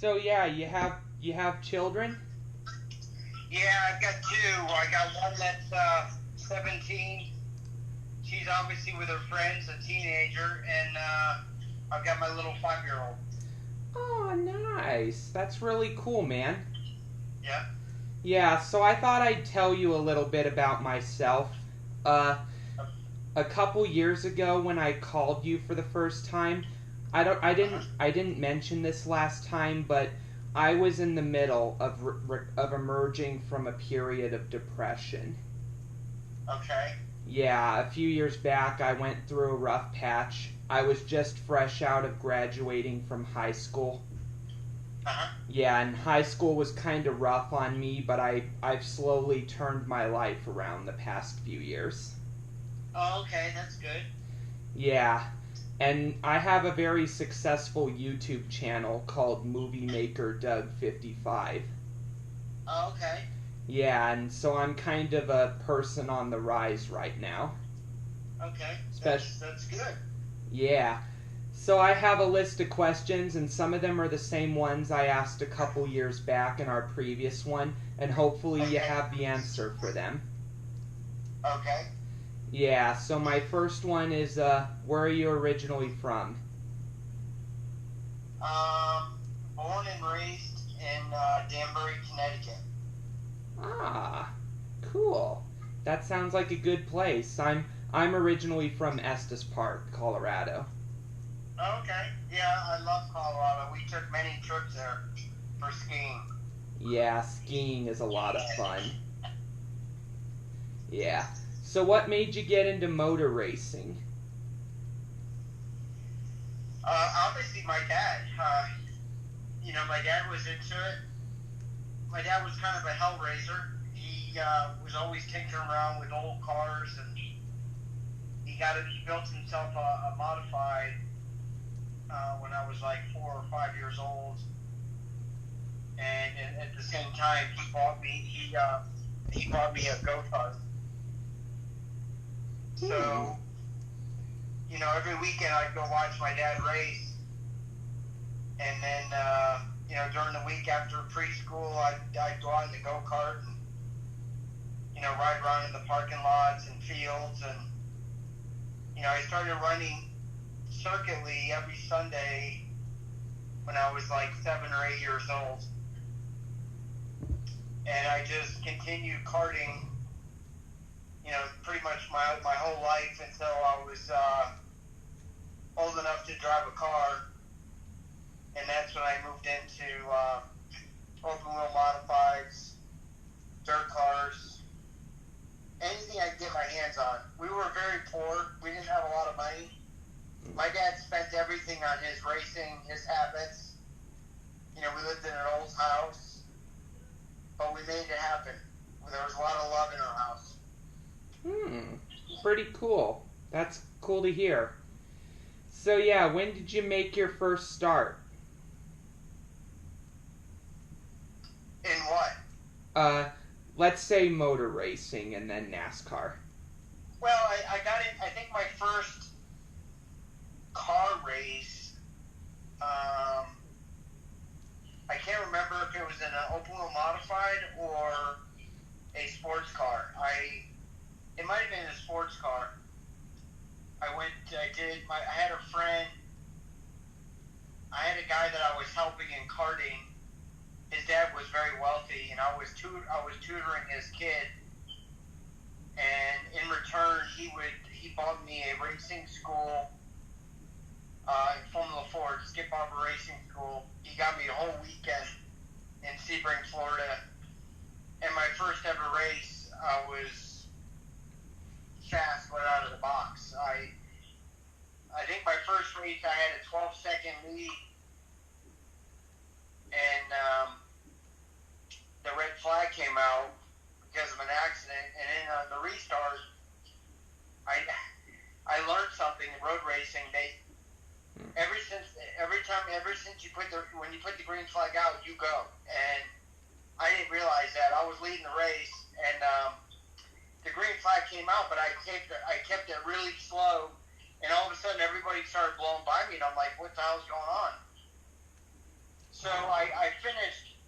So yeah, you have children? Yeah, I've got two. I got one that's 17. She's obviously with her friends, a teenager, and I've got my little 5-year-old. Oh, nice. That's really cool, man. Yeah. Yeah, so I thought I'd tell you a little bit about myself. Uh, a couple years ago when I called you for the first time, I don't Uh-huh. I didn't mention this last time, but I was in the middle of emerging from a period of depression. Okay. Yeah, a few years back I went through a rough patch. I was just fresh out of graduating from high school. Uh-huh. Yeah, and high school was kind of rough on me, but I've slowly turned my life around the past few years. Oh, okay, that's good. Yeah, and I have a very successful YouTube channel called Movie Maker Doug 55. Oh, okay. Yeah, and so I'm kind of a person on the rise right now. Okay. Especially, That's good. yeah. So I have a list of questions, and some of them are the same ones I asked a couple years back in our previous one, and hopefully you Okay. have the answer for them. Okay. Yeah, so my first one is, where are you originally from? Um, Born and raised in Danbury, Connecticut. Ah, cool. That sounds like a good place. I'm originally from Estes Park, Colorado. Okay. Yeah, I love Colorado. We took many trips there for skiing. Yeah, skiing is a lot of fun. Yeah. So what made you get into motor racing? Obviously, my dad. My dad was into it. My dad was kind of a hell raiser. He was always tinkering around with old cars, and he built himself a modified when I was like 4 or 5 years old, and at the same time he bought me a go kart. Hmm. So every weekend I'd go watch my dad race, and then during the week after preschool I'd go out in the go kart and ride around in the parking lots and fields, and I started running circuitly every Sunday when I was like 7 or 8 years old, and I just continued karting, pretty much my whole life until I was old enough to drive a car, and that's when I moved into open wheel modifieds, dirt cars, anything I could get my hands on. We were very poor. We didn't have a lot of money. My dad spent everything on his racing, his habits. We lived in an old house, but we made it happen. There was a lot of love in our house. Hmm. Pretty cool. That's cool to hear. So yeah, when did you make your first start? In what? Uh, let's say motor racing and then NASCAR. Well, I got in. I think my first car race, I can't remember if it was in an open wheel modified or a sports car. It might have been a sports car. I had a friend, I had a guy that I was helping in karting. His dad was very wealthy, and I was tutoring his kid, and in return he bought me a racing school, Formula Ford, skip hopper racing school. He got me a whole weekend in Sebring, Florida, and my first ever race, I was fast right out of the box. I think my first race I had a 12-second lead, and the red flag came out because of an accident. And in the restart, I learned something in road racing. Ever since when you put the green flag out, you go. And I didn't realize that. I was leading the race, and the green flag came out, but I kept it really slow, and all of a sudden everybody started blowing by me, and I'm like, what the hell's going on? So I finished,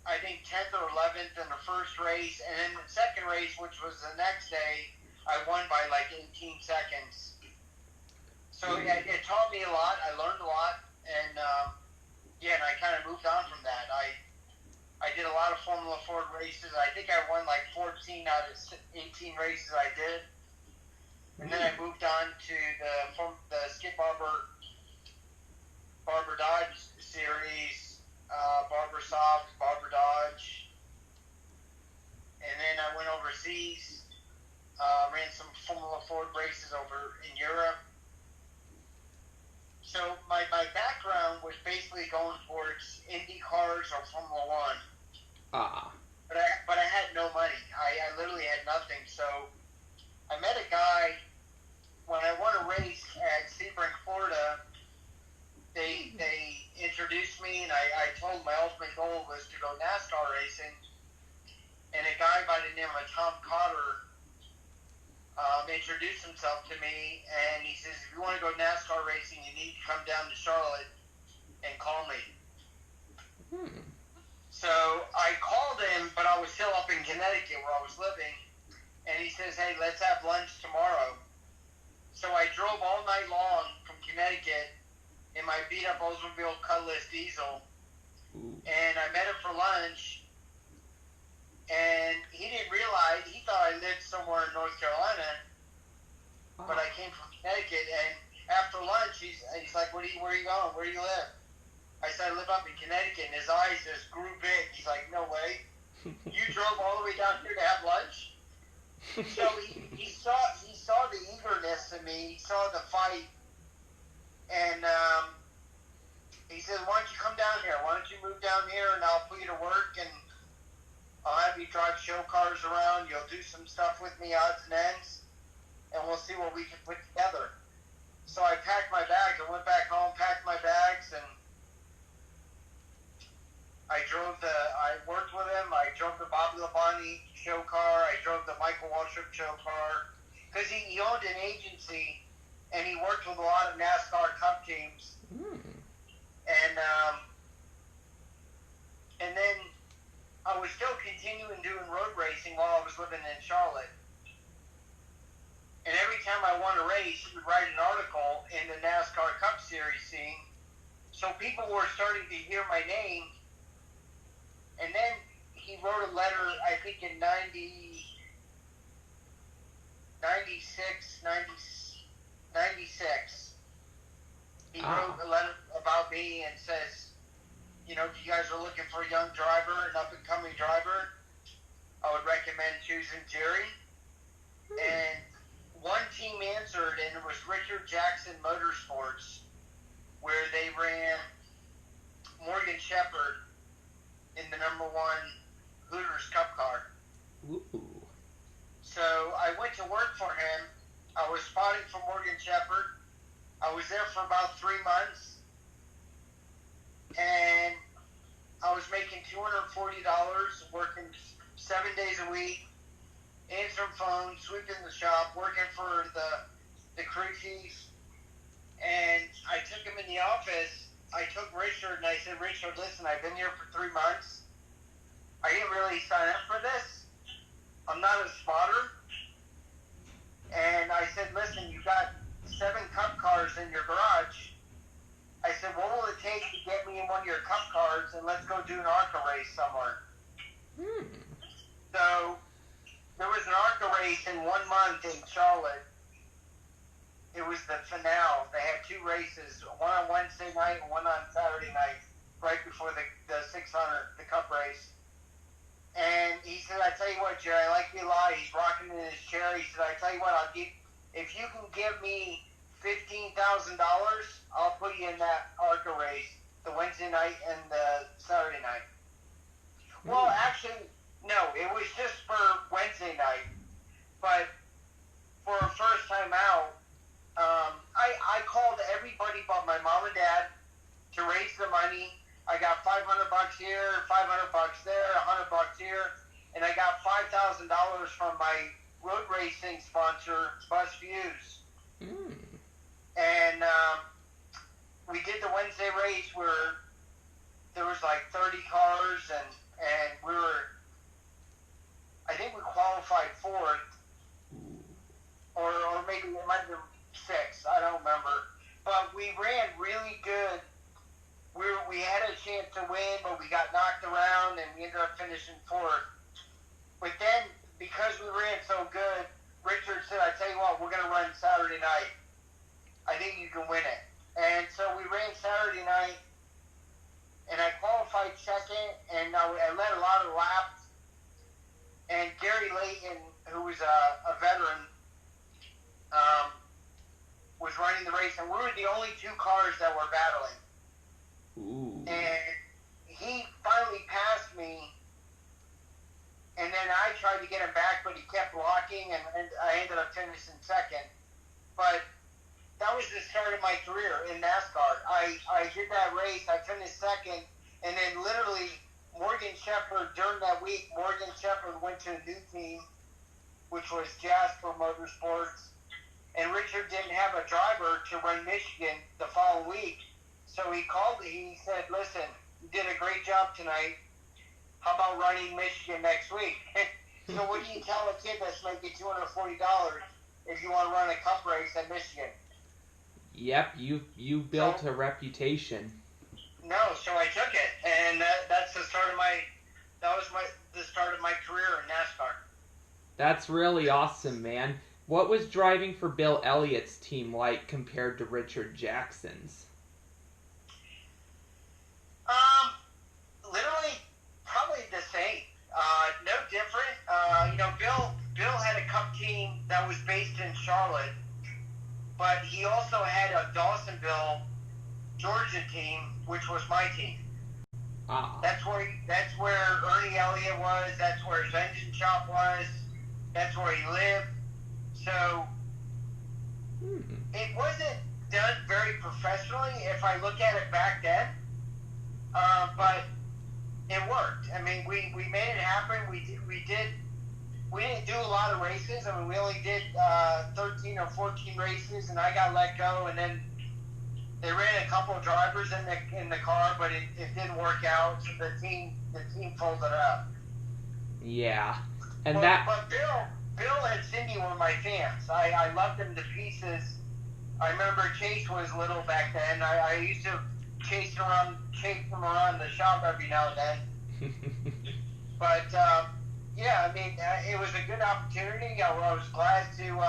I think, 10th or 11th in the first race, and then the second race, which was the next day, I won by like 18 seconds. So it taught me a lot. I learned a lot, and and I kind of moved on from that. I did a lot of Formula Ford races. I think I won like 14 out of 18 races I did. And then I moved on to the Skip Barber Dodge series, Barber Soft, Barber Dodge. And then I went overseas, ran some Formula Ford races over in Europe. So my background was basically going towards Indy cars or Formula One. But I had no money. I literally had nothing. So I met a guy when I won a race at Sebring, Florida. They introduced me, and I told my ultimate goal was to go NASCAR racing. And a guy by the name of Tom Cotter introduced himself to me, and he says, if you want to go NASCAR racing, you need to come down to Charlotte and call me. So I called him, but I was still up in Connecticut where I was living, and he says, hey, let's have lunch tomorrow. So I drove all night long from Connecticut in my beat-up Oldsmobile Cutlass diesel, and I met him for lunch, and he didn't realize, he thought I lived somewhere in North Carolina, but I came from Connecticut, and after lunch, he's like, where are you going? Where do you live? I said, I live up in Connecticut, and his eyes just grew big. He's like, no way. You drove all the way down here to have lunch? So he saw the eagerness in me. He saw the fight, and he said, why don't you come down here? Why don't you move down here, and I'll put you to work, and I'll have you drive show cars around. You'll do some stuff with me, odds and ends, and we'll see what we can put together. So I packed my bags. I went back home, packed my bags, and I worked with him. I drove the Bobby Labonte show car. I drove the Michael Waltrip show car. Because he owned an agency, and he worked with a lot of NASCAR Cup teams. And then I was still continuing doing road racing while I was living in Charlotte. And every time I won a race, he would write an article in the NASCAR Cup Series scene. So people were starting to hear my name. And then he wrote a letter, I think in 96. He wrote a letter about me and says, you know, if you guys are looking for a young driver, an up-and-coming driver, I would recommend choosing Jerry. And one team answered, and it was Richard Jackson Motorsports, where they ran Morgan Shepherd in the #1 Hooters Cup car. So I went to work for him. I was spotting for Morgan Shepherd. I was there for about 3 months, and I was making $240, working 7 days a week, answering phones, sweeping the shop, working for the crew chief. And I took him in the office. I took Richard, and I said, Richard, listen, I've been here for 3 months. I didn't really sign up for this. I'm not a spotter. And I said, listen, you got 7 cup cars in your garage. I said, what will it take to get me in one of your cup cars, and let's go do an ARCA race somewhere. So there was an ARCA race in 1 month in Charlotte. It was the finale. They had 2 races, one on Wednesday night and one on Saturday night, right before the 600, the cup race. And he said, I tell you what, Jerry, I like you a lot. He's rocking in his chair. He said, I tell you what, if you can give me $15,000, I'll put you in that ARCA race, the Wednesday night and the Saturday night. Well, actually, no, it was just for Wednesday night. But for a first time out, I called everybody but my mom and dad to raise the money. I got $500 here, $500 there, $100 here, and I got $5,000 from my road racing sponsor, Buzz Fuse. And we did the Wednesday race where there was like 30 cars, and I think we qualified fourth, or maybe it might have been sixth. I don't remember. But we ran really good. We had a chance to win, but we got knocked around, and we ended up finishing fourth. But then, because we ran so good, Richard said, I tell you what, we're going to run Saturday night. I think you can win it. And so we ran Saturday night, and I qualified second, and I led a lot of laps. And Gary Layton, who was a veteran, was running the race, and we were the only two cars that were battling. Ooh. And he finally passed me, and then I tried to get him back, but he kept blocking, and I ended up finishing second. But that was the start of my career in NASCAR. I did that race, I finished second, and then literally Morgan Shepherd, during that week, Morgan Shepherd went to a new team, which was Jasper Motorsports, and Richard didn't have a driver to run Michigan the following week. So he called me, he said, listen, you did a great job tonight. How about running Michigan next week? So what do you tell a kid that's making $240 if you want to run a cup race at Michigan? Yep, you built a reputation. No, so I took it, and that's the start of the start of my career in NASCAR. That's really awesome, man. What was driving for Bill Elliott's team like compared to Richard Jackson's? Literally, probably the same. No different. Bill had a cup team that was based in Charlotte, but he also had a Dawsonville, Georgia team, which was my team. Ah. That's where Ernie Elliott was. That's where his engine shop was. That's where he lived. So it wasn't done very professionally, if I look at it back then. But it worked. I mean, we made it happen. We didn't do a lot of races. I mean, we only did 13 or 14 races, and I got let go. And then they ran a couple of drivers in the car, but it didn't work out. So the team folded up. Yeah, and But Bill and Cindy were my fans. I loved them to pieces. I remember Chase was little back then. I used to chase them around the shop every now and then. But yeah, I mean, it was a good opportunity. I was glad to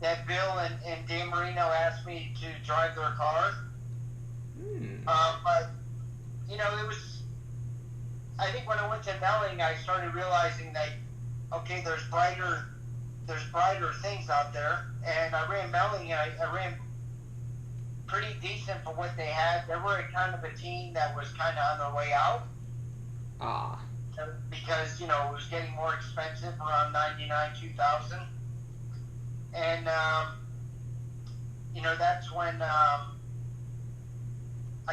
that Bill and Dan Marino asked me to drive their car. But it was. I think when I went to Melling, I started realizing that okay, there's brighter things out there, and I ran Melling, and I ran pretty decent for what they had. They were kind of a team that was kind of on their way out. Ah. Because, it was getting more expensive around 99, 2000. And, that's when I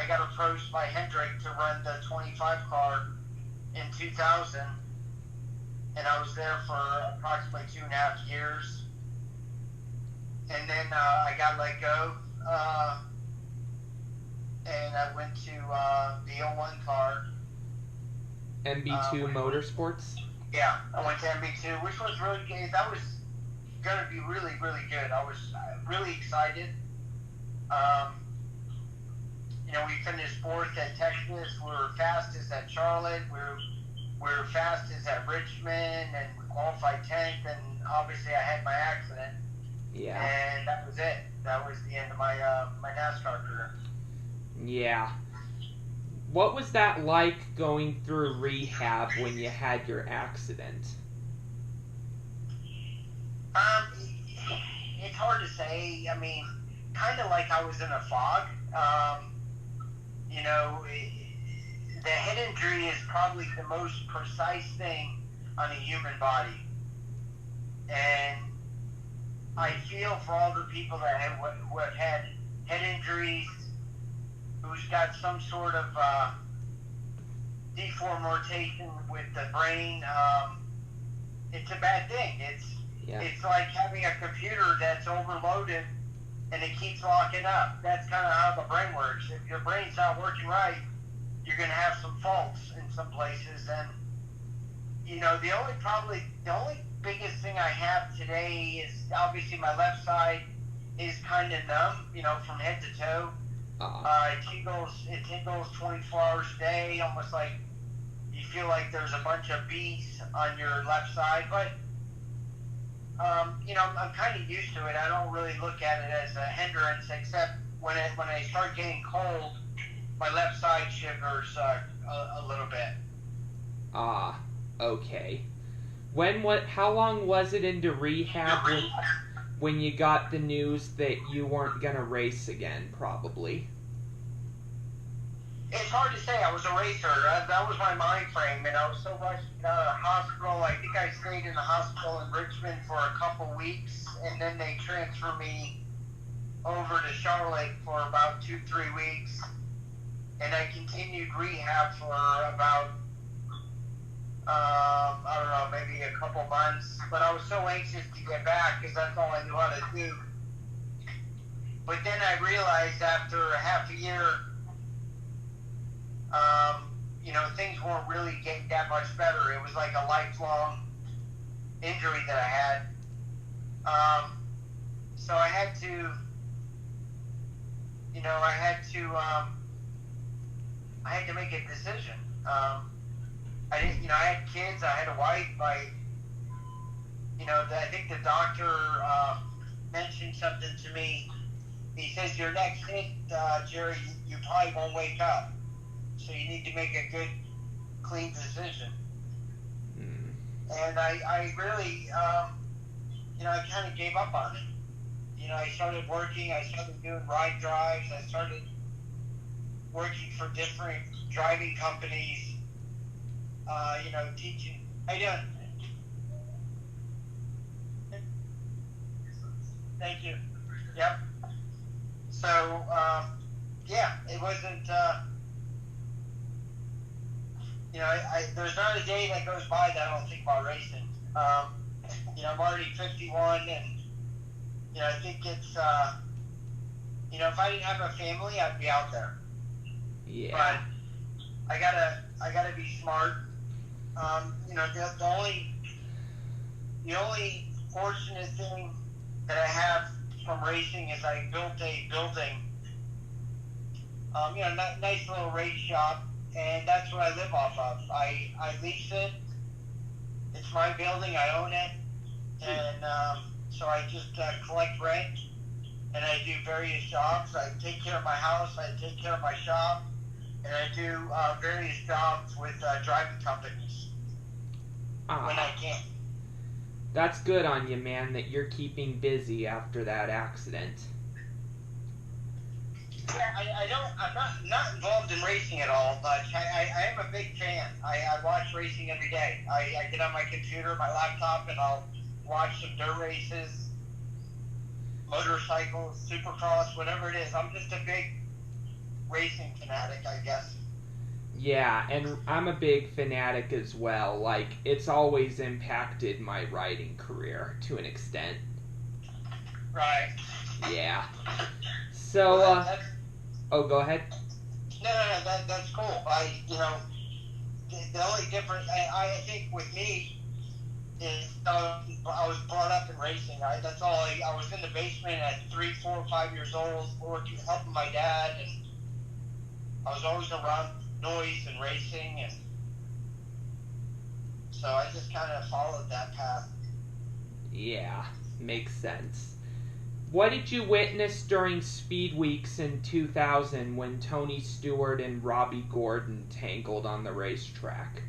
got approached by Hendrick to run the 25 car in 2000. And I was there for approximately 2.5 years. And then I got let go. And I went to the 01 car. MB2 Motorsports? Yeah, I went to MB2, which was really good. That was going to be really, really good. I was really excited. We finished fourth at Texas. We were fastest at Charlotte. We were fastest at Richmond, and we qualified 10th, and obviously I had my accident. Yeah. And that was it. That was the end of my my NASCAR career. Yeah. What was that like going through rehab when you had your accident? It's hard to say. I mean, kind of like I was in a fog. The head injury is probably the most precise thing on a human body. And I feel for all the people that who have had head injuries, who's got some sort of deformation with the brain. It's a bad thing. It's like having a computer that's overloaded and it keeps locking up. That's kind of how the brain works. If your brain's not working right, you're going to have some faults in some places. And, you know, the only biggest thing I have today is obviously my left side is kind of numb, you know, from head to toe. It tingles 24 hours a day, almost like you feel like there's a bunch of bees on your left side. But, you know, I'm kind of used to it. I don't really look at it as a hindrance, except when I start getting cold, my left side shivers a little bit. Okay. How long was it into rehab when you got the news that you weren't gonna race again? Probably. It's hard to say. I was a racer. That was my mind frame, and I was so rushed to get out of the hospital. I think I stayed in the hospital in Richmond for a couple weeks, and then they transferred me over to Charlotte for about 2-3 weeks, and I continued rehab for about I don't know, maybe a couple months. But I was so anxious to get back because that's all I knew how to do. But then I realized after a half a year, you know, things weren't really getting that much better. It was like a lifelong injury that I had. So I had to, you know, I had to make a decision. I didn't, you know, I had kids, I had a wife. I think the doctor mentioned something to me. He says, your next hit, Jerry, you probably won't wake up. So you need to make a good, clean decision. And I really, you know, I kind of gave up on it. You know, I started working, I started doing ride drives, I started working for different driving companies, you know, teaching. How you doing? Thank you. Yep. So, yeah, it wasn't, you know, there's not a day that goes by that I don't think about racing. You know, I'm already 51, and, you know, I think it's, you know, if I didn't have a family, I'd be out there. Yeah. But I gotta be smart. You know, the only fortunate thing that I have from racing is I built a building, you know, nice little race shop, and that's what I live off of. I lease it. It's my building. I own it, and so I just collect rent, and I do various jobs. I take care of my house. I take care of my shop, and I do various jobs with driving companies when I can. That's good on you, man, that you're keeping busy after that accident. Yeah, I'm not involved in racing at all, but I am a big fan. I watch racing every day. I get on my computer, my laptop, and I'll watch some dirt races, motorcycles, supercross, whatever it is. I'm just a big racing fanatic, I guess. Yeah, and I'm a big fanatic as well. Like, it's always impacted my riding career to an extent. Right. Yeah. So, oh, go ahead. No, that's cool. You know, the only difference, I think with me, is I was brought up in racing. That's all. I was in the basement at 3, 4, 5 years old, working, helping my dad, and I was always around noise and racing, and so I just kind of followed that path. Yeah, makes sense. What did you witness during Speed Weeks in 2000 when Tony Stewart and Robbie Gordon tangled on the racetrack?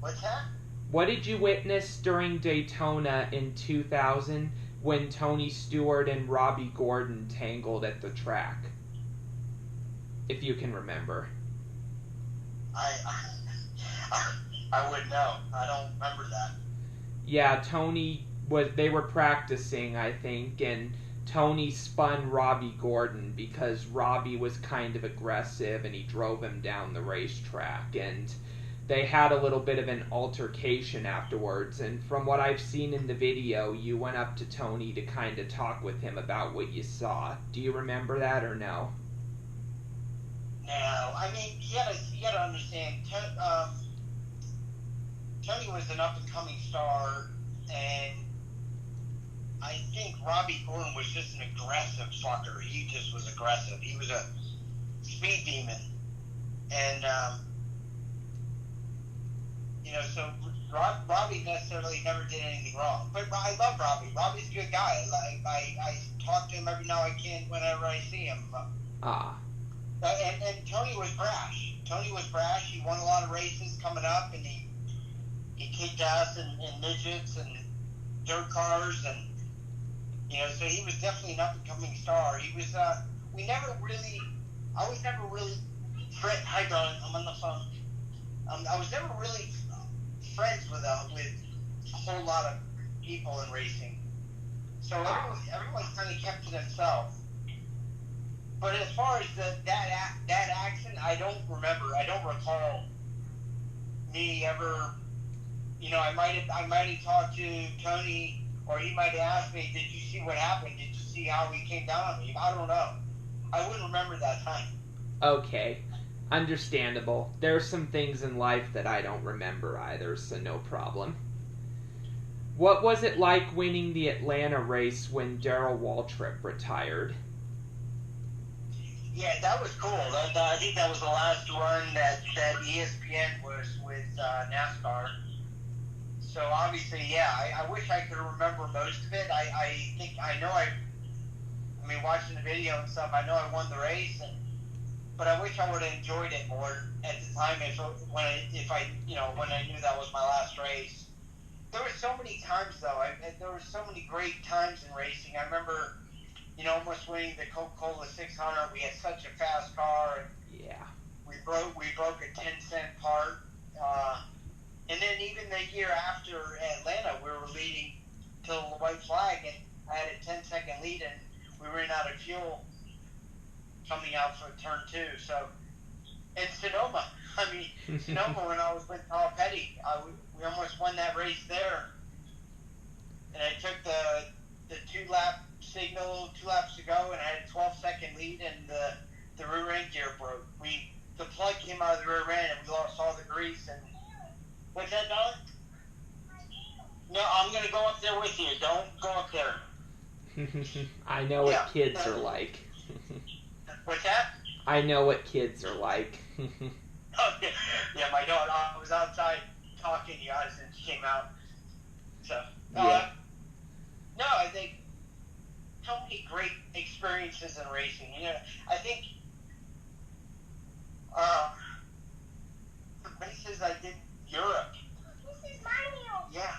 What's that? What did you witness during Daytona in 2000 when Tony Stewart and Robbie Gordon tangled at the track? If you can remember. I wouldn't know. I don't remember that. Yeah, they were practicing, I think, and Tony spun Robbie Gordon because Robbie was kind of aggressive and he drove him down the racetrack, and they had a little bit of an altercation afterwards. And from what I've seen in the video, you went up to Tony to kind of talk with him about what you saw. Do you remember that or no? No, I mean you gotta understand. Tony was an up and coming star, and I think Robbie Gordon was just an aggressive fucker. He just was aggressive. He was a speed demon, and so Robbie necessarily never did anything wrong. But I love Robbie. Robbie's a good guy. I talk to him every now and again whenever I see him. And Tony was brash. He won a lot of races coming up, and he kicked ass in midgets and dirt cars, and so he was definitely an up and coming star. He was. I was never really Hi, darling. I'm on the phone. I was never really friends with a whole lot of people in racing. So everyone kind of kept to themselves. But as far as that accident, I don't remember. I don't recall me ever. I might have talked to Tony, or he might have asked me, "Did you see what happened? Did you see how he came down on me?" I don't know. I wouldn't remember that time. Okay. Understandable. There are some things in life that I don't remember either, so no problem. What was it like winning the Atlanta race when Darrell Waltrip retired? Yeah, that was cool. I think that was the last run that ESPN was with NASCAR. So obviously, yeah, I wish I could remember most of it. Watching the video and stuff, I know I won the race, but I wish I would have enjoyed it more at the time when I knew that was my last race. There were so many times though. There were so many great times in racing. I remember, almost winning the Coca-Cola 600. We had such a fast car. Yeah. We broke a 10-cent part. And then even the year after Atlanta, we were leading till the white flag, and I had a 10-second lead, and we ran out of fuel coming out for turn 2. So, and Sonoma, when I was with Paul Petty, we almost won that race there. And I took the 2-lap signal 2 laps to go, and I had a 12-second lead, and the rear end gear broke. The plug came out of the rear end, and we lost all the grease. And what's that, darling? No, I'm gonna go up there with you. Don't go up there. I know what kids are like. What's that? I know what kids are like. Yeah, my daughter. I was outside talking to you guys, and she came out. So, yeah. No, I think so many great experiences in racing. I think the races I did in Europe. This is my meal. Yeah.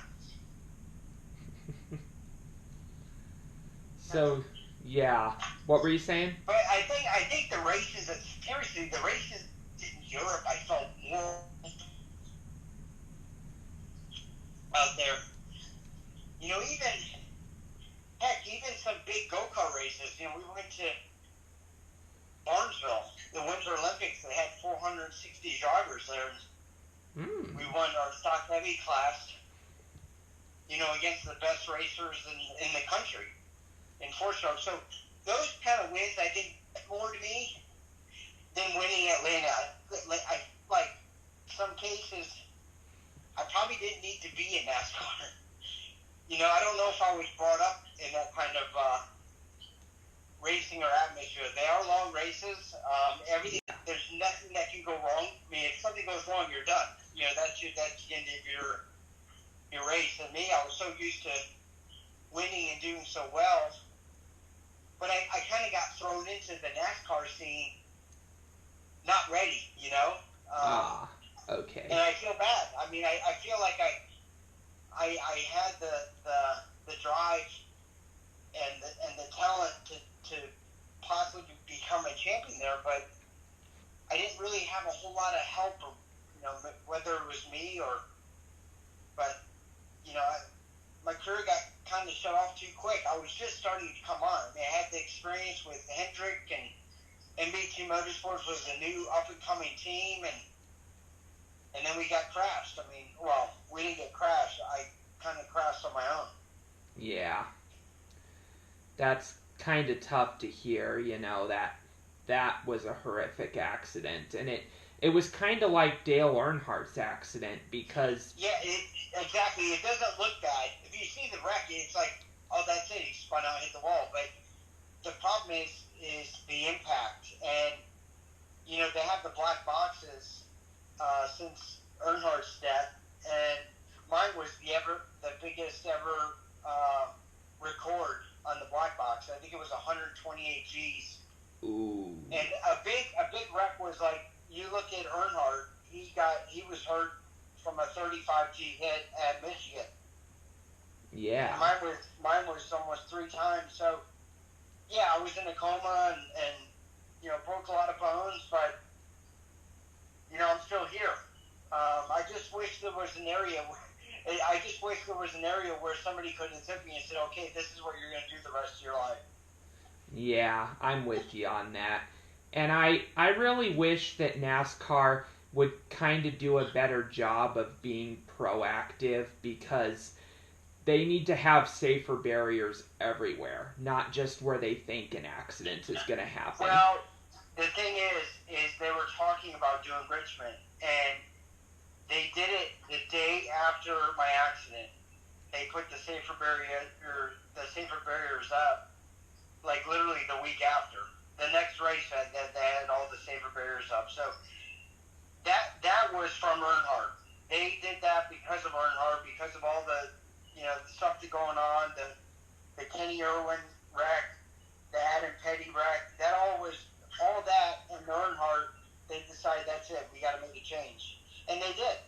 So, yeah. What were you saying? But I think the races in Europe, I felt more out there. Even some big go-kart races. We went to Barnesville, the Winter Olympics. They had 460 drivers there. We won our stock heavy class, against the best racers in the country in 4-stroke. So those kind of wins, I think, more to me than winning Atlanta. I like some cases, I probably didn't need to be in NASCAR. I don't know if I was brought up in that kind of racing or atmosphere. They are long races. There's nothing that can go wrong. If something goes wrong, you're done. That's the end of your race. And me, I was so used to winning and doing so well, but I kind of got thrown into the NASCAR scene not ready. Okay. And I feel bad. I feel like I had the drive and the talent to possibly become a champion there, but I didn't really have a whole lot of help, whether it was me but my career got kind of shut off too quick. I was just starting to come on. I had the experience with Hendrick, and MB2 Motorsports was a new up-and-coming team, and then we got crashed. We didn't get crashed. I kind of crashed on my own. Yeah. That's kind of tough to hear, that that was a horrific accident. And it was kind of like Dale Earnhardt's accident because... Yeah, exactly. It doesn't look bad. If you see the wreck, it's like, oh, that's it. He spun out and hit the wall. But the problem is the impact. And, you know, they have the black boxes since Earnhardt's death. And mine was the biggest ever record on the black box. I think it was 128 Gs. Ooh. And a big wreck was like, you look at Earnhardt, he was hurt from a 35 G hit at Michigan. Yeah. And mine was almost 3 times. So yeah, I was in a coma and you know, broke a lot of bones, but you know, I'm still here. I just wish there was an area where somebody could have took me and said, okay, this is what you're going to do the rest of your life. Yeah, I'm with you on that. And I really wish that NASCAR would kind of do a better job of being proactive, because they need to have safer barriers everywhere, not just where they think an accident is going to happen. Well, the thing is they were talking about doing Richmond, and they did it the day after my accident. They put the safer barriers up, like literally the week after. The next race they had all the safer barriers up. So that was from Earnhardt. They did that because of Earnhardt, because of all the, you know, the stuff that's going on, the Kenney Irwin wreck, the Adam Petty wreck. All that and Earnhardt. They decided that's it. We got to make a change, and they did.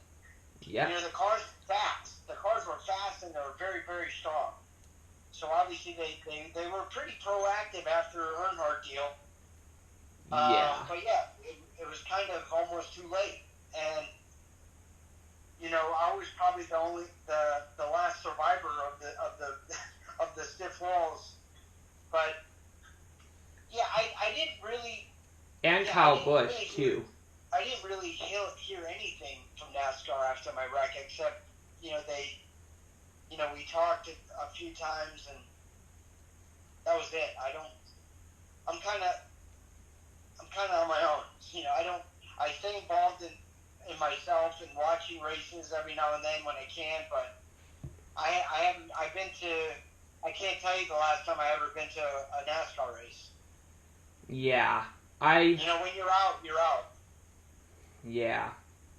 Yeah. You know, the cars were fast. The cars were fast, and they were very, very strong. So obviously they were pretty proactive after Earnhardt deal. Yeah. But yeah, it was kind of almost too late. And you know, I was probably the last survivor of the stiff walls. But yeah, I didn't really. And Kyle Busch too. I didn't really hear anything from NASCAR after my wreck, except, you know, we talked a few times, and that was it. I'm kind of on my own. You know, I stay involved in myself and watching races every now and then when I can, but I can't tell you the last time I ever been to a NASCAR race. Yeah. You know, when you're out, you're out. Yeah,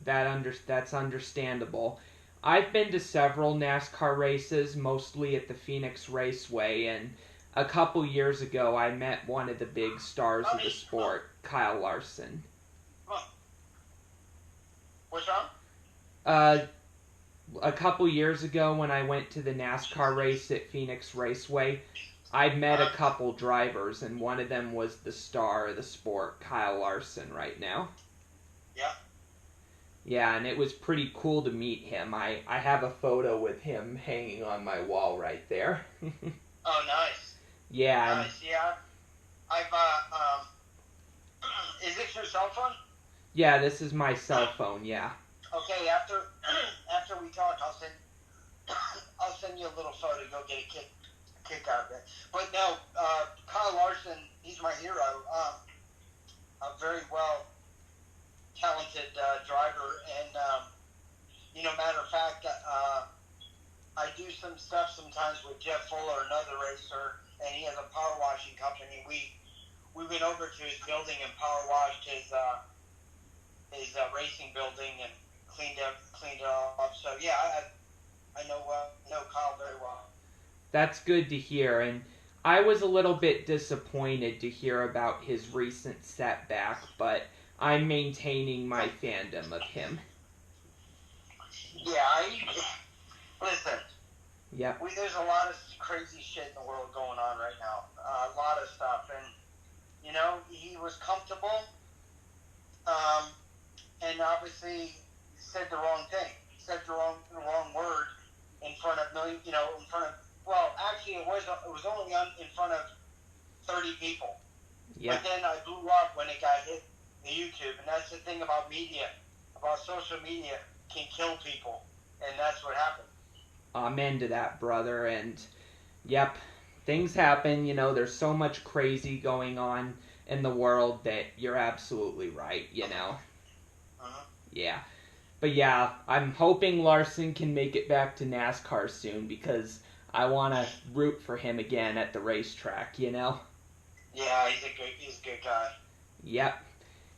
that's understandable. I've been to several NASCAR races, mostly at the Phoenix Raceway, and a couple years ago I met one of the big stars of the sport, Kyle Larson. What's wrong? A couple years ago when I went to the NASCAR race at Phoenix Raceway, I met a couple drivers, and one of them was the star of the sport, Kyle Larson, right now. Yeah. Yeah, and it was pretty cool to meet him. I have a photo with him hanging on my wall right there. Oh, nice. Yeah. Nice, yeah. Is this your cell phone? Yeah, this is my cell phone, yeah. Okay, after we talk, I'll send you a little photo. You'll get a kick out of it. But no, Kyle Larson, he's my hero. A very talented driver, and you know, matter of fact, I do some stuff sometimes with Jeff Fuller, another racer, and he has a power washing company. We went over to his building and power washed his racing building and cleaned it all up. So yeah, I know Kyle very well. That's good to hear, and I was a little bit disappointed to hear about his recent setback, but I'm maintaining my fandom of him. Yeah, listen. Yep. There's a lot of crazy shit in the world going on right now. A lot of stuff, and you know, he was comfortable, and obviously said the wrong thing. Said the wrong word in front of million. You know, in front of. Well, actually, it was only in front of 30 people. Yeah. But then I blew up when it got hit the YouTube, and that's the thing about media, about social media, can kill people, and that's what happened. Amen to that, brother. And yep, things happen. You know, there's so much crazy going on in the world that you're absolutely right, Yeah. But yeah, I'm hoping Larson can make it back to NASCAR soon because I want to root for him again at the racetrack, Yeah, he's a good guy. Yep.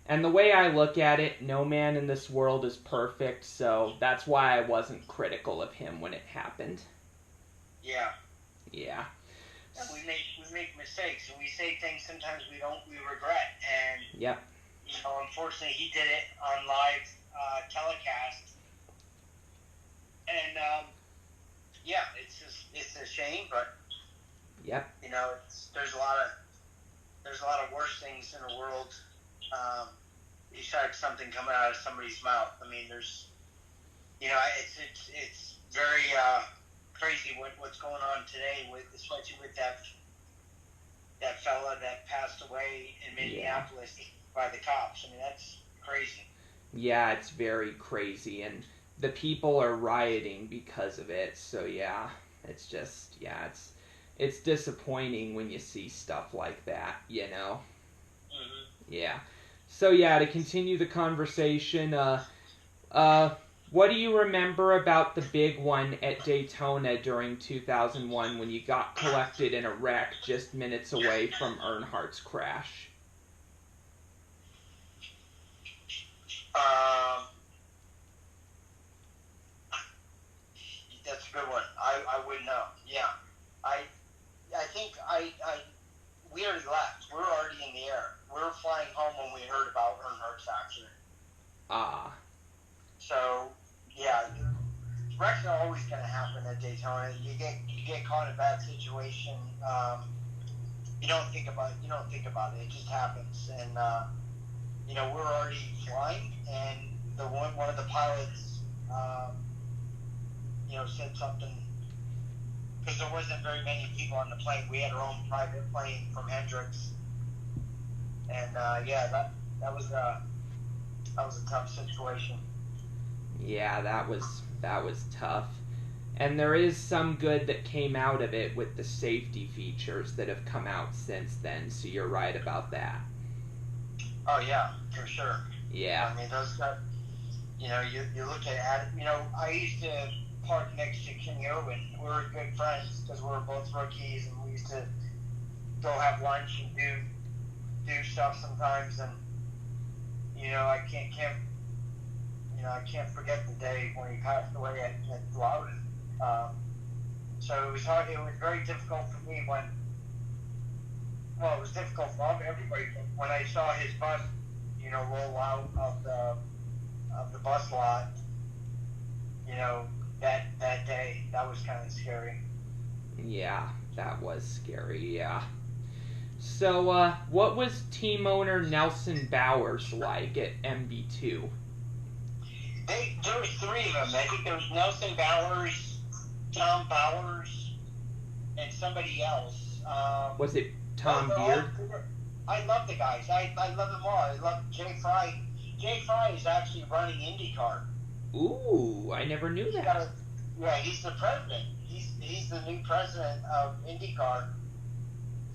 And the way I look at it, no man in this world is perfect, so that's why I wasn't critical of him when it happened. Yeah. Yeah. We make mistakes, and we say things sometimes we regret. And yep. Unfortunately, he did it on live telecast, and it's a shame, but yep. There's a lot of worse things in the world. Besides something coming out of somebody's mouth. I mean, there's, it's very crazy what's going on today, especially with that fella that passed away in Minneapolis by the cops. I mean, that's crazy. Yeah, it's very crazy, and the people are rioting because of it. So yeah, it's just it's disappointing when you see stuff like that. Mm-hmm. Yeah. So yeah, to continue the conversation, what do you remember about the big one at Daytona during 2001 when you got collected in a wreck just minutes away from Earnhardt's crash? That's a good one. I wouldn't know. Yeah. I think we already left. We were already in the air. We were flying home when we heard about Earnhardt's accident. So, yeah, wrecks are always going to happen at Daytona. You get caught in a bad situation. You don't think about it. It just happens. And we're already flying, and one of the pilots, said something. Because there wasn't very many people on the plane. We had our own private plane from Hendricks, and that was a tough situation. Yeah, that was tough, and there is some good that came out of it with the safety features that have come out since then. So you're right about that. Oh yeah, for sure. Yeah. I mean, those guys. You look at it. I used to park next to Kenney. We were good friends because we were both rookies, and we used to go have lunch and do stuff sometimes. And I can't forget the day when he passed away at Loudon. So it was hard. It was very difficult for me when. Well, it was difficult for everybody when I saw his bus, roll out of the bus lot. That day, that was kind of scary. Yeah, that was scary, yeah. So, what was team owner Nelson Bowers like at MB2? There was three of them. I think there was Nelson Bowers, Tom Bowers, and somebody else. Was it Tom Beard? I love the guys. I love them all. I love Jay Fry. Jay Fry is actually running IndyCar. Ooh, I never knew that. He's the president. He's the new president of IndyCar.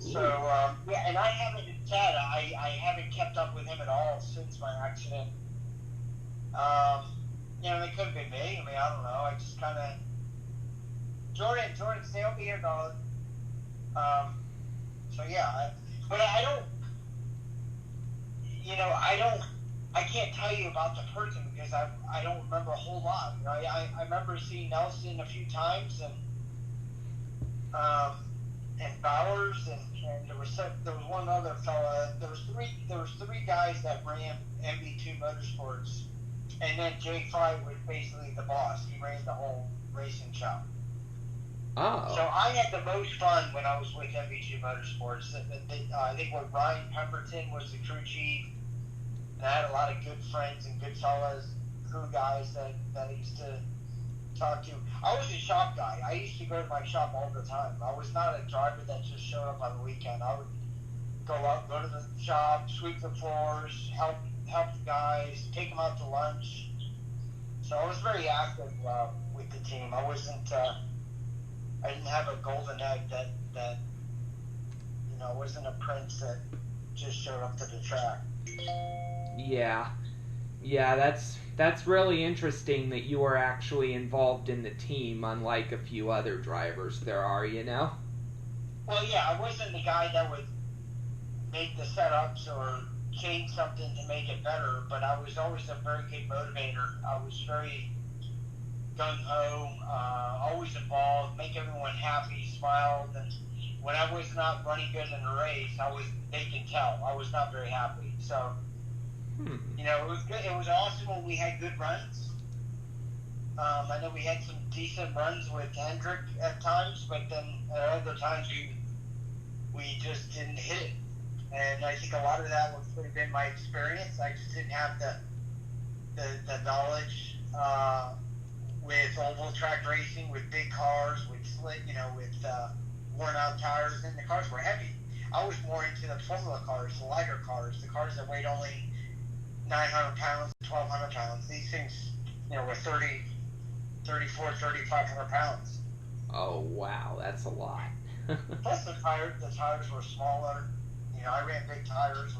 Ooh. So and I haven't kept up with him at all since my accident. It could have been me. I mean, I don't know. I just kind of Jordan, stay over here, darling. So yeah, but I don't. I can't tell you about the person because I don't remember a whole lot. I remember seeing Nelson a few times and Bowers and there was one other fella. There was three guys that ran MB2 Motorsports, and then Jay Fry was basically the boss. He ran the whole racing shop. Oh. So I had the most fun when I was with MB2 Motorsports. I think when Ryan Pemberton was the crew chief. And I had a lot of good friends and good fellas, crew guys that I used to talk to. I was a shop guy. I used to go to my shop all the time. I was not a driver that just showed up on the weekend. I would go to the shop, sweep the floors, help the guys, take them out to lunch. So I was very active with the team. I wasn't. I didn't have a golden egg that wasn't a prince that just showed up to the track. Yeah. Yeah, that's really interesting that you were actually involved in the team, unlike a few other drivers there are, you know? Well, yeah, I wasn't the guy that would make the setups or change something to make it better, but I was always a very good motivator. I was very gung-ho, always involved, make everyone happy, smiled, and when I was not running good in a race, they can tell, I was not very happy. So, you know, it was good. It was awesome when we had good runs. I know we had some decent runs with Hendrick at times, but then at other times we just didn't hit it. And I think a lot of that would have been my experience. I just didn't have the knowledge with oval track racing, with big cars, with worn out tires, and the cars were heavy. I was more into the formula cars, the lighter cars, the cars that weighed only 900 pounds, 1,200 pounds. These things, were 3,400, 3,500 pounds. Oh, wow, that's a lot. Plus the tires were smaller. I ran big tires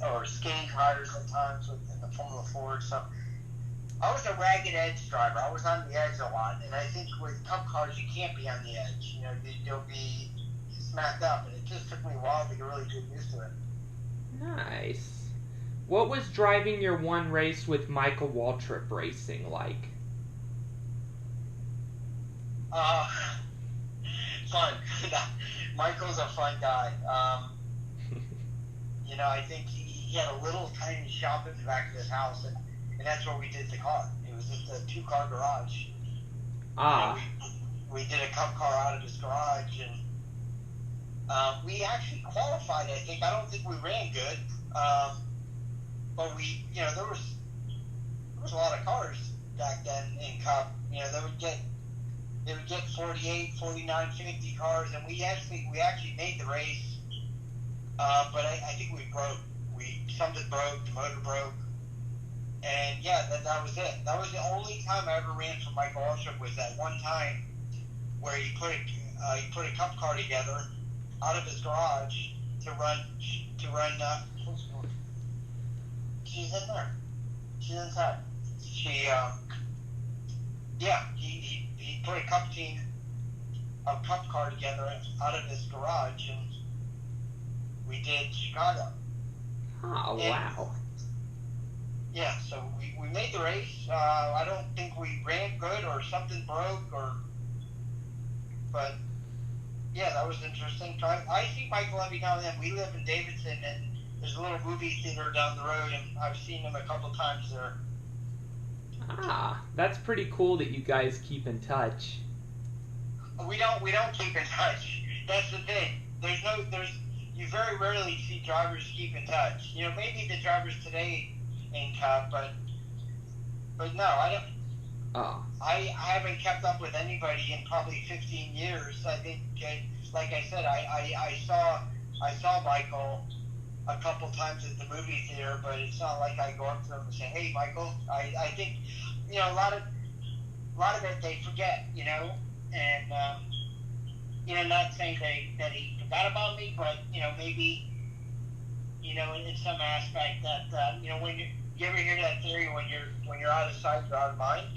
or skinny tires at times in the Formula Ford. So I was a ragged edge driver. I was on the edge a lot, and I think with Cup cars you can't be on the edge. You'll be smacked up, and it just took me a while to really get used to it. Nice. What was driving your one race with Michael Waltrip Racing like? Fun. Michael's a fun guy. I think he had a little tiny shop in the back of his house, and that's where we did the car. It was just a 2-car garage. We did a Cup car out of his garage, and we actually qualified, I think. I don't think we ran good, but there was a lot of cars back then in Cup. They would get 48, 49, 50 cars, and we actually made the race. But I think we broke. Something broke. The motor broke, and yeah, that was it. That was the only time I ever ran for Michael Waltrip. Was that one time where he put a Cup car together out of his garage to run. She's in there. She's inside. He put a Cup car together out of his garage, and we did Chicago. Oh, wow. Yeah, so we made the race. I don't think we ran good or something broke, but yeah, that was interesting. I see Michael every now and then. We live in Davidson, and there's a little movie theater down the road, and I've seen him a couple times there. That's pretty cool that you guys keep in touch. We don't keep in touch. That's the thing. You very rarely see drivers keep in touch. Maybe the drivers today in Cup, but no, I don't. Oh. I haven't kept up with anybody in probably 15 years. I think, like I said, I saw Michael a couple times at the movie theater, but it's not like I go up to him and say, "Hey, Michael." I think a lot of it they forget, and not saying that he forgot about me, but maybe in some aspect that when you ever hear that theory when you're out of sight, you're out of mind.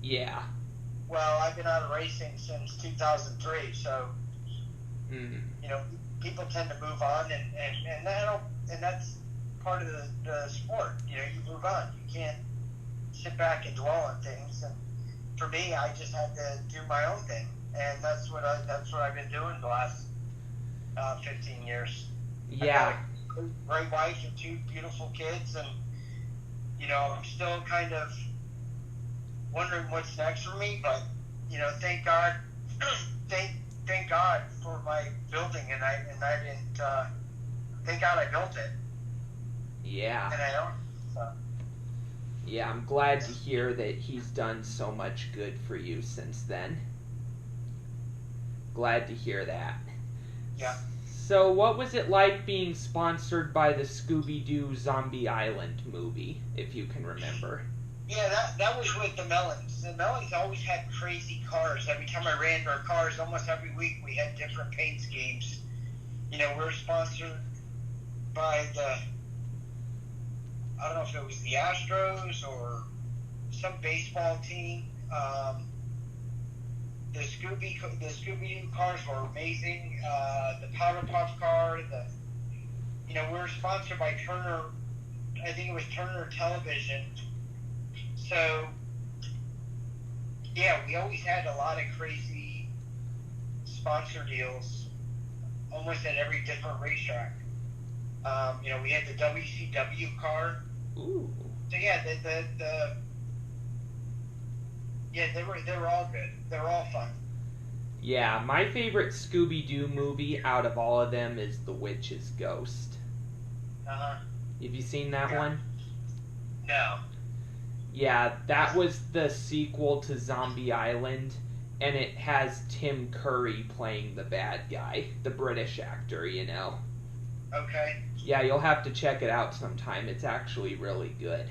Yeah. Well, I've been out of racing since 2003, so people tend to move on, and that's part of the sport. You move on. You can't sit back and dwell on things. And for me, I just had to do my own thing, and that's what I've been doing the last 15 years. Yeah. I got a great wife and 2 beautiful kids, and I'm still kind of wondering what's next for me, but thank God, thank God for my building, and I didn't. Thank God I built it. Yeah. And I own it. So. Yeah, I'm glad to hear that he's done so much good for you since then. Glad to hear that. Yeah. So, what was it like being sponsored by the Scooby-Doo Zombie Island movie, if you can remember? Yeah, that was with the Mellons. The Mellons always had crazy cars. Every time I ran their cars, almost every week we had different paint schemes. We're sponsored by I don't know if it was the Astros or some baseball team. The Scooby-Doo cars were amazing. The Powder Puff car, we were sponsored by Turner. I think it was Turner Television. So, yeah, we always had a lot of crazy sponsor deals, almost at every different racetrack. We had the WCW car. Ooh. So yeah, they were all good. They were all fun. Yeah, my favorite Scooby-Doo movie out of all of them is The Witch's Ghost. Uh-huh. Have you seen that one? No. Yeah, that was the sequel to Zombie Island, and it has Tim Curry playing the bad guy, the British actor, Okay. Yeah, you'll have to check it out sometime. It's actually really good.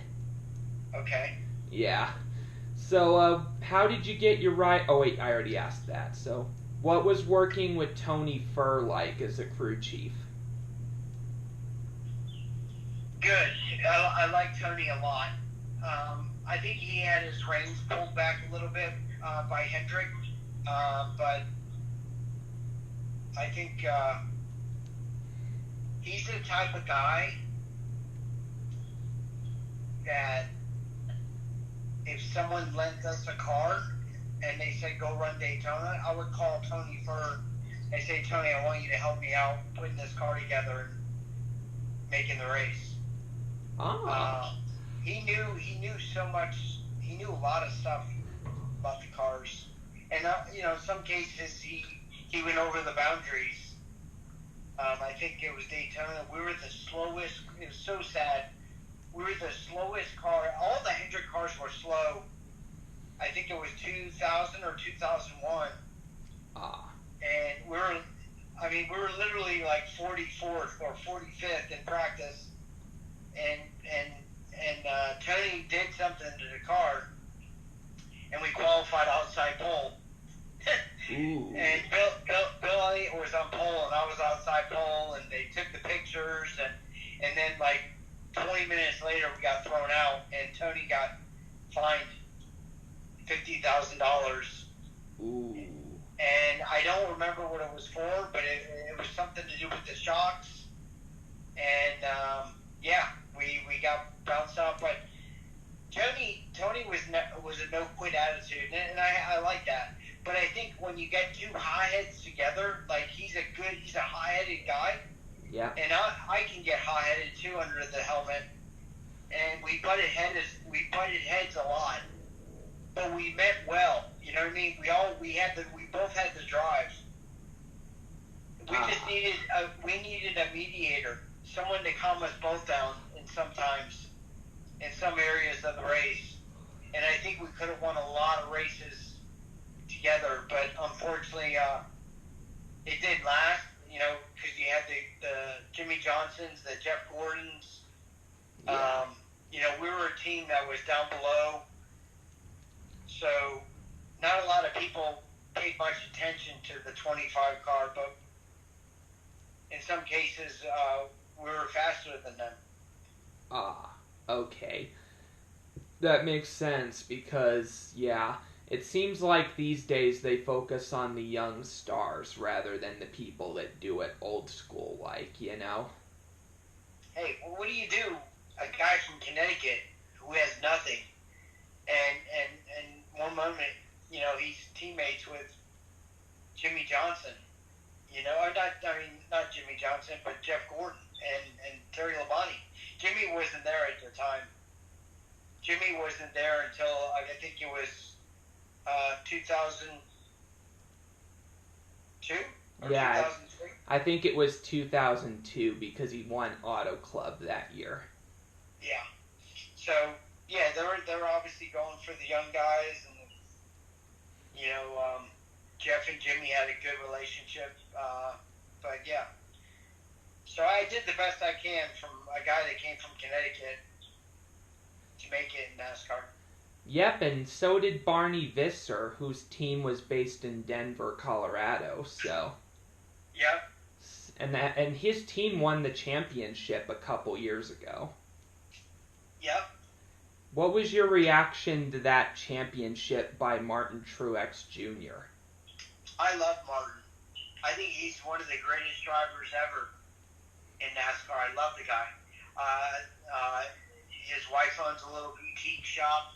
Okay. Yeah. So, how did you get your ride? Oh, wait, I already asked that. So, what was working with Tony Fer like as a crew chief? Good. I like Tony a lot. I think he had his reins pulled back a little bit by Hendrick, but I think he's the type of guy that if someone lent us a car and they said go run Daytona, I would call Tony Fer and say, Tony, I want you to help me out putting this car together and making the race. He knew so much. He knew a lot of stuff about the cars, and in some cases he went over the boundaries. I think it was Daytona. We were the slowest. It was so sad. We were the slowest car. All the Hendrick cars were slow. I think it was 2000 or 2001. And we were literally like 44th or 45th in practice. And Tony did something to the car, and we qualified outside pole. And Bill Elliott was on pole, and I was outside pole, and they took the pictures, and then like 20 minutes later we got thrown out, and Tony got fined $50,000. Ooh. And I don't remember what it was for, but it was something to do with the shocks. And we got bounced out, but Tony was a no quit attitude, and I like that. But I think when you get two high heads together, like he's a high headed guy. Yeah. And I can get high headed too under the helmet, and we butted heads a lot, but we met well. You know what I mean? We both had the drive. We just needed a mediator, someone to calm us both down sometimes in some areas of the race. And I think we could have won a lot of races together, but unfortunately it didn't last, because you had the Jimmy Johnsons, the Jeff Gordons. Yeah. We were a team that was down below, so not a lot of people paid much attention to the 25 car, but in some cases we were faster than them. Okay. That makes sense because, it seems like these days they focus on the young stars rather than the people that do it old school like, Hey, well, what do you do? A guy from Connecticut who has nothing, and one moment, he's teammates with Jimmy Johnson, or not Jimmy Johnson, but Jeff Gordon and Terry Labonte. Jimmy wasn't there at the time. Jimmy wasn't there until I think it was 2002 or 2003. I think it was 2002 because he won Auto Club that year. Yeah. So they were obviously going for the young guys, and Jeff and Jimmy had a good relationship. But yeah. So I did the best I can from a guy that came from Connecticut to make it in NASCAR. Yep, and so did Barney Visser, whose team was based in Denver, Colorado, so... Yep. and his team won the championship a couple years ago. Yep. What was your reaction to that championship by Martin Truex Jr.? I love Martin. I think he's one of the greatest drivers ever in NASCAR. I love the guy. His wife owns a little boutique shop.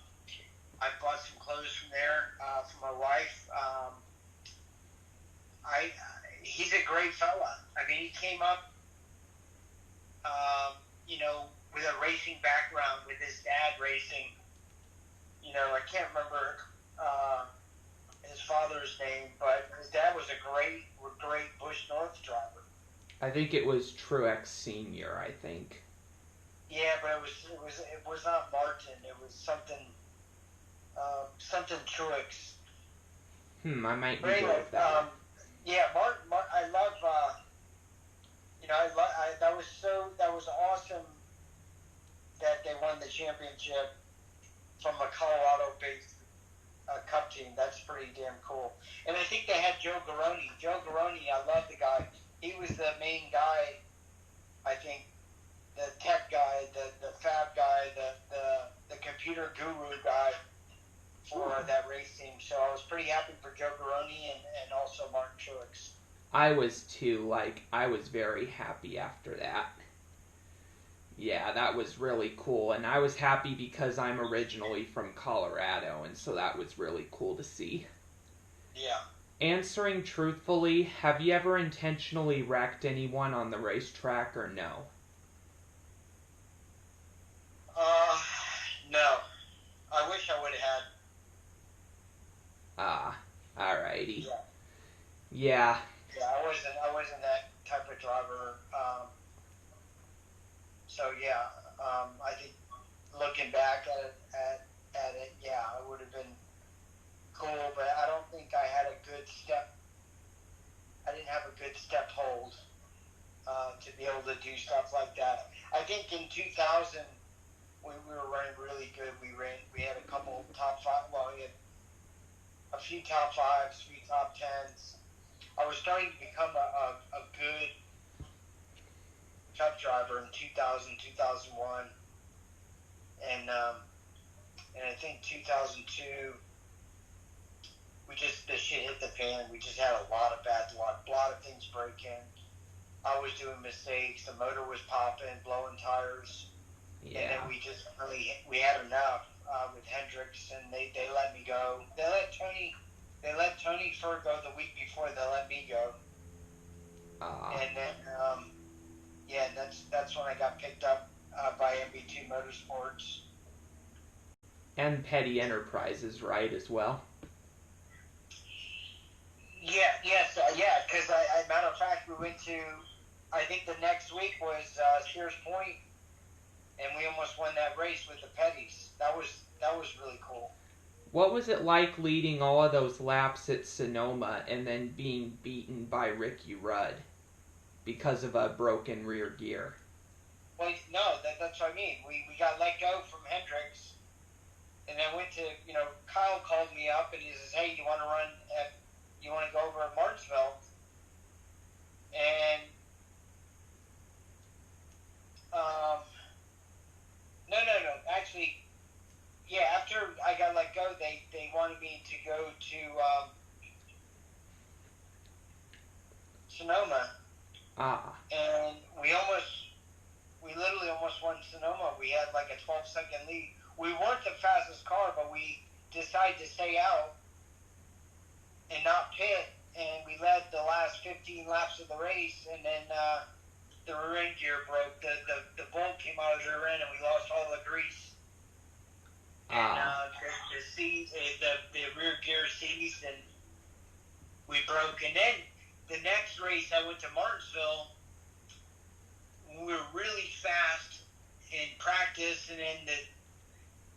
I bought some clothes from there for my wife. He's a great fella. I mean, he came up, with a racing background, with his dad racing. I can't remember his father's name, but his dad was a great Busch North driver. I think it was Truex Senior. I think. Yeah, but it was not Martin. It was something Truex. I might be good with that. Yeah, Martin. I love. That was awesome that they won the championship from a Colorado-based Cup team. That's pretty damn cool. And I think they had Joe Garone. Joe Garone, I love the guy. He was the main guy, I think, the tech guy, the fab guy, the computer guru guy for that race team. So I was pretty happy for Joe Garone and also Martin Truex. I was too. I was very happy after that. Yeah, that was really cool. And I was happy because I'm originally from Colorado, and so that was really cool to see. Yeah. Answering truthfully, have you ever intentionally wrecked anyone on the racetrack or no? No. I wish I would have had. Alrighty. Yeah. Yeah. Yeah, I wasn't that type of driver. So yeah, I think looking back at it, yeah, it would have been cool, but I don't think I had a good step. I didn't have a good step hold to be able to do stuff like that. I think in 2000 we were running really good. We had a couple top five. Well, we had a few top fives, few top tens. I was starting to become a good Cup driver in 2000, 2001, and I think 2002. The shit hit the fan. We just had a lot of bad luck, a lot of things breaking. I was doing mistakes. The motor was popping, blowing tires. Yeah. And then we had enough with Hendricks, and they let me go. They let Tony Fer go the week before they let me go. And then, that's when I got picked up by MB2 Motorsports. And Petty Enterprises, right, as well? Because matter of fact, we went to, I think the next week was Sears Point, and we almost won that race with the Petties. That was really cool. What was it like leading all of those laps at Sonoma and then being beaten by Ricky Rudd because of a broken rear gear? Well, no, that's what I mean. We got let go from Hendricks, and then went to, Kyle called me up and he says, hey, you want to go over at Martinsville? And no. Actually, yeah, after I got let go, they wanted me to go to Sonoma. And we literally almost won Sonoma. We had like a 12-second lead. We weren't the fastest car, but we decided to stay out and not pit, and we led the last 15 laps of the race, and then the rear end gear broke. The bolt came out of the rear end, and we lost all the grease. And the rear gear seized, and we broke. And then the next race, I went to Martinsville. We were really fast in practice, and then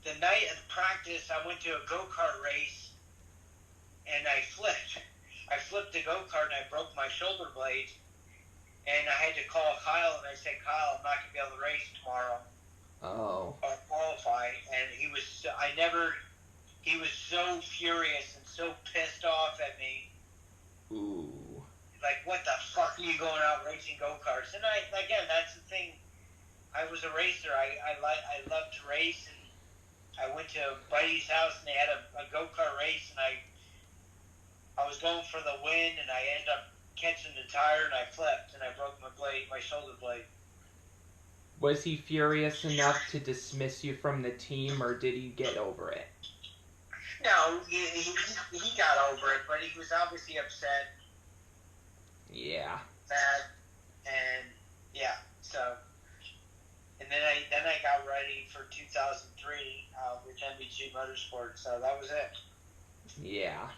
the night of practice, I went to a go-kart race, and I flipped. I flipped the go-kart, and I broke my shoulder blade. And I had to call Kyle, and I said, Kyle, I'm not going to be able to race tomorrow. Oh. Or qualify. And he was so furious and so pissed off at me. Ooh. like, what the fuck are you going out racing go-karts? And that's the thing. I was a racer. I loved to race, and I went to a buddy's house, and they had a go-kart race, and I was going for the win, and I ended up catching the tire, and I flipped, and I broke my shoulder blade. Was he furious enough to dismiss you from the team, or did he get over it? No, he got over it, but he was obviously upset. Yeah. Mad, and yeah, so. And then I got ready for 2003 with MB2 Motorsport, so that was it. Yeah.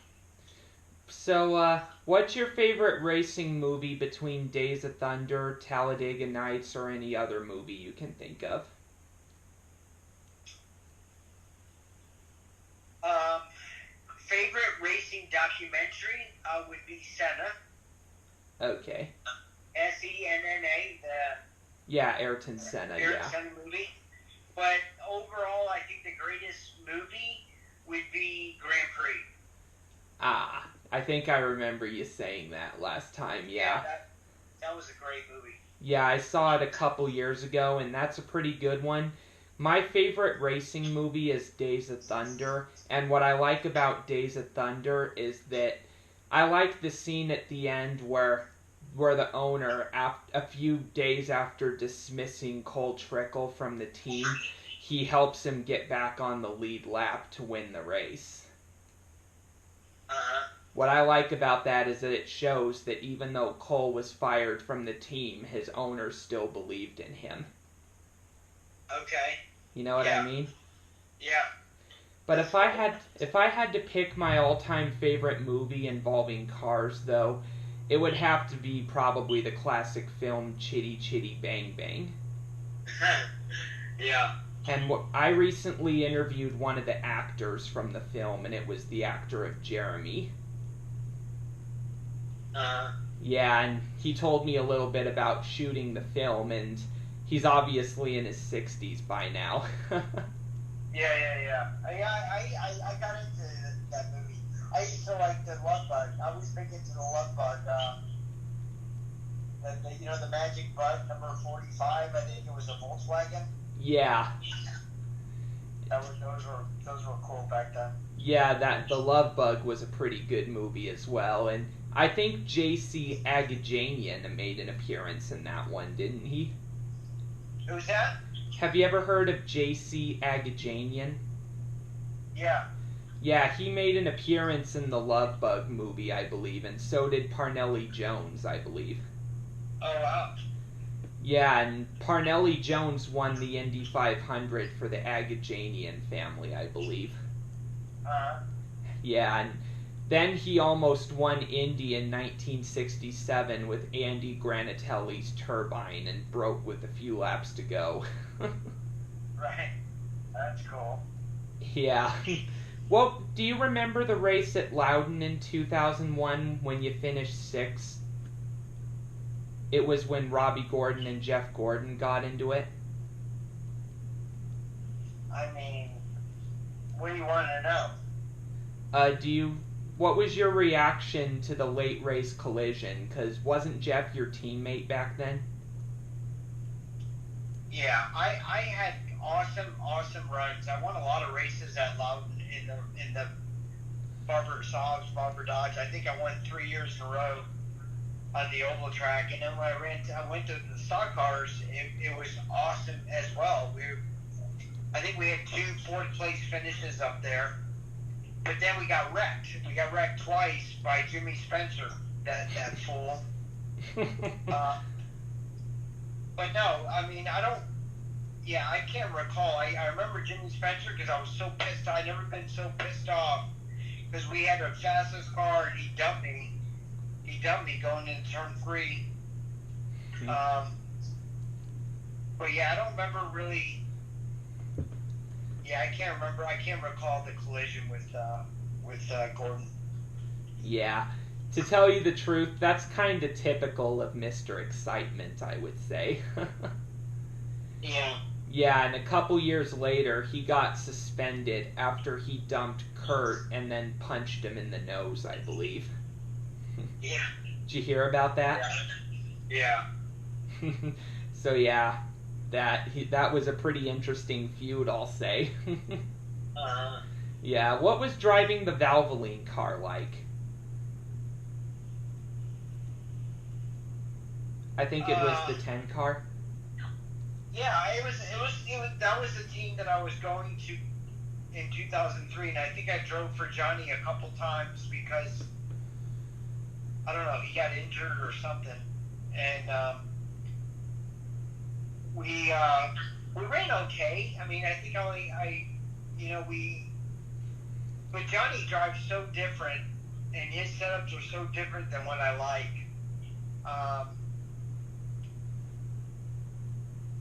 So, what's your favorite racing movie between Days of Thunder, Talladega Nights, or any other movie you can think of? Favorite racing documentary would be Senna. Okay. Senna, Yeah, Ayrton Senna, Ayrton Senna movie. But overall, I think the greatest movie would be Grand Prix. Ah, I think I remember you saying that last time, yeah. That was a great movie. Yeah, I saw it a couple years ago, and that's a pretty good one. My favorite racing movie is Days of Thunder, and what I like about Days of Thunder is that I like the scene at the end where the owner, a few days after dismissing Cole Trickle from the team, he helps him get back on the lead lap to win the race. What I like about that is that it shows that even though Cole was fired from the team, his owner still believed in him. Okay. You know what I mean? Yeah. But if I had to pick my all-time favorite movie involving cars, though, it would have to be probably the classic film Chitty Chitty Bang Bang. Yeah. And I recently interviewed one of the actors from the film, and it was the actor of Jeremy. Yeah, and he told me a little bit about shooting the film, and he's obviously in his 60s by now. Yeah. I got into that movie. I used to like the Love Bug. I was big into the Love Bug. The Magic Bug, number 45. I think it was a Volkswagen. Yeah. Those were cool back then. Yeah, the Love Bug was a pretty good movie as well, and I think J.C. Agajanian made an appearance in that one, didn't he? Who's that? Have you ever heard of J.C. Agajanian? Yeah. Yeah, he made an appearance in the Love Bug movie, I believe, and so did Parnelli Jones, I believe. Oh, wow. Yeah, and Parnelli Jones won the Indy 500 for the Agajanian family, I believe. Yeah, and then he almost won Indy in 1967 with Andy Granatelli's turbine and broke with a few laps to go. Right. That's cool. Yeah. Well, do you remember the race at Loudon in 2001 when you finished 6th? It was when Robbie Gordon and Jeff Gordon got into it. I mean, what do you want to know? What was your reaction to the late race collision? Because wasn't Jeff your teammate back then? Yeah, I had awesome runs. I won a lot of races at Loudon in the Barber Dodge. I think I won 3 years in a row on the oval track. And then when I went to the stock cars, it was awesome as well. I think we had 2 fourth place finishes up there. But then we got wrecked. We got wrecked twice by Jimmy Spencer, that fool. But no, I mean, I can't recall. I remember Jimmy Spencer because I was so pissed. I'd never been so pissed off because we had the fastest car and he dumped me. He dumped me going into turn 3. But yeah, I don't remember really. Yeah, I can't remember. I can't recall the collision with Gordon. Yeah. To tell you the truth, that's kind of typical of Mr. Excitement, I would say. Yeah. Yeah, and a couple years later, he got suspended after he dumped Kurt and then punched him in the nose, I believe. Yeah. Did you hear about that? Yeah. So yeah, that was a pretty interesting feud, I'll say. Uh-huh. Yeah, what was driving the Valvoline car like? I think it was the 10 car. Yeah, it was. That was the team that I was going to in 2003, and I think I drove for Johnny a couple times because I don't know, he got injured or something, and we ran okay. I mean, I think but Johnny drives so different, and his setups are so different than what I like.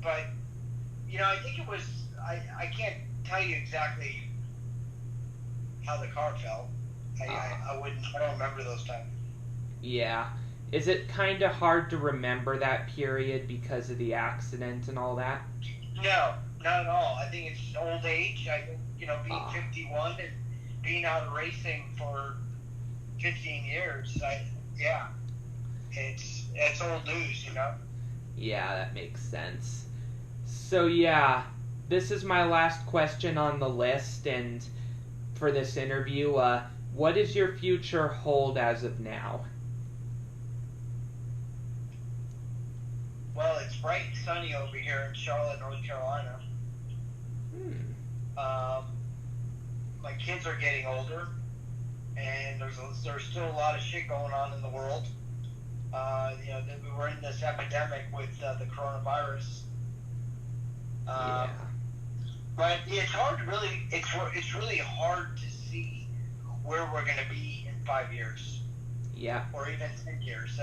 But I think it was. I can't tell you exactly how the car felt. I wouldn't. I don't remember those times. Yeah. Is it kind of hard to remember that period because of the accident and all that? No, not at all. I think it's old age. I think being 51 and being out of racing for 15 years. It's old news. Yeah, that makes sense. So yeah, this is my last question on the list, and for this interview, what does your future hold as of now? Well, it's bright and sunny over here in Charlotte, North Carolina. My kids are getting older, and there's still a lot of shit going on in the world. We're in this epidemic with the coronavirus. Yeah. But it's hard to really. It's really hard to see where we're going to be in 5 years. Yeah. Or even 10 years.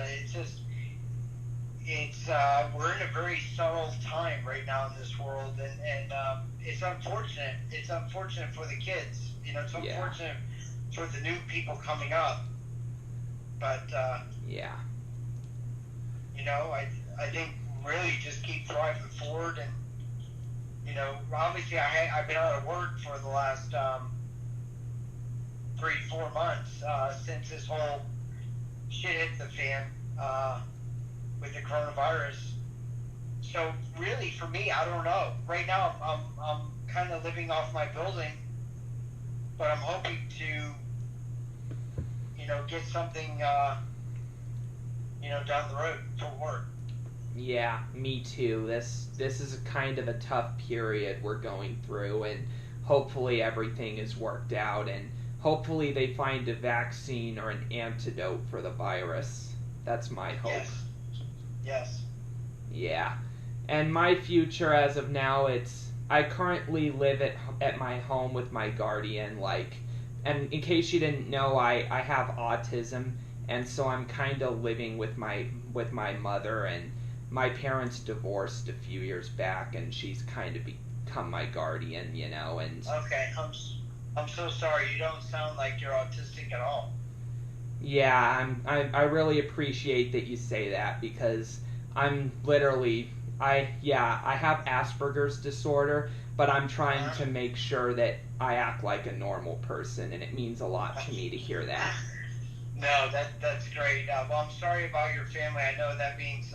We're in a very subtle time right now in this world, and it's unfortunate. It's unfortunate for the kids. It's unfortunate for the new people coming up. But yeah. I think really just keep driving forward, and obviously I've been out of work for the last 3-4 months since this whole shit hit the fan with the coronavirus. So really, for me, I don't know. Right now, I'm kind of living off my building, but I'm hoping to get something down the road for work. Yeah, me too. This is a kind of a tough period we're going through, and hopefully everything is worked out, and hopefully they find a vaccine or an antidote for the virus. That's my hope. Yes. Yeah. And my future as of now, I currently live at my home with my guardian, and in case you didn't know, I have autism, and so I'm kind of living with my mother, and my parents divorced a few years back, and she's kind of become my guardian, and... Okay, I'm so sorry. You don't sound like you're autistic at all. Yeah, I really appreciate that you say that, because I'm literally... I have Asperger's disorder, but I'm trying to make sure that I act like a normal person, and it means a lot to me to hear that. No, that's great. Well, I'm sorry about your family. I know that means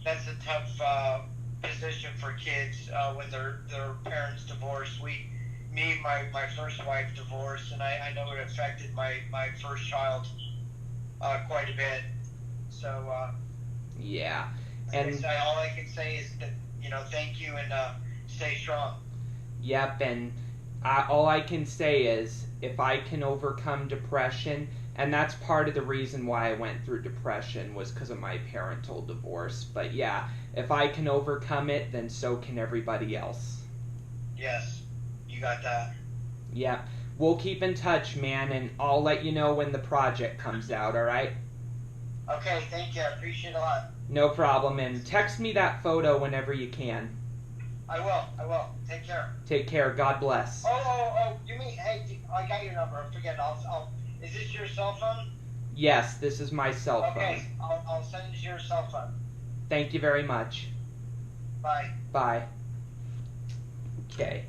that's a tough position for kids when their parents divorce. Me and my first wife divorced, and I know it affected my first child quite a bit. So yeah, and all I can say is that thank you, and stay strong. Yep, and all I can say is if I can overcome depression, and that's part of the reason why I went through depression was because of my parental divorce. But yeah, if I can overcome it, then so can everybody else. Yes, you got that. Yep. We'll keep in touch, man, and I'll let you know when the project comes out, alright? Okay, thank you. I appreciate it a lot. No problem, and text me that photo whenever you can. I will. Take care. Take care. God bless. Oh, hey, I got your number. Forget it. Is this your cell phone? Yes, this is my cell phone. Okay, I'll send it to your cell phone. Thank you very much. Bye. Bye. Okay.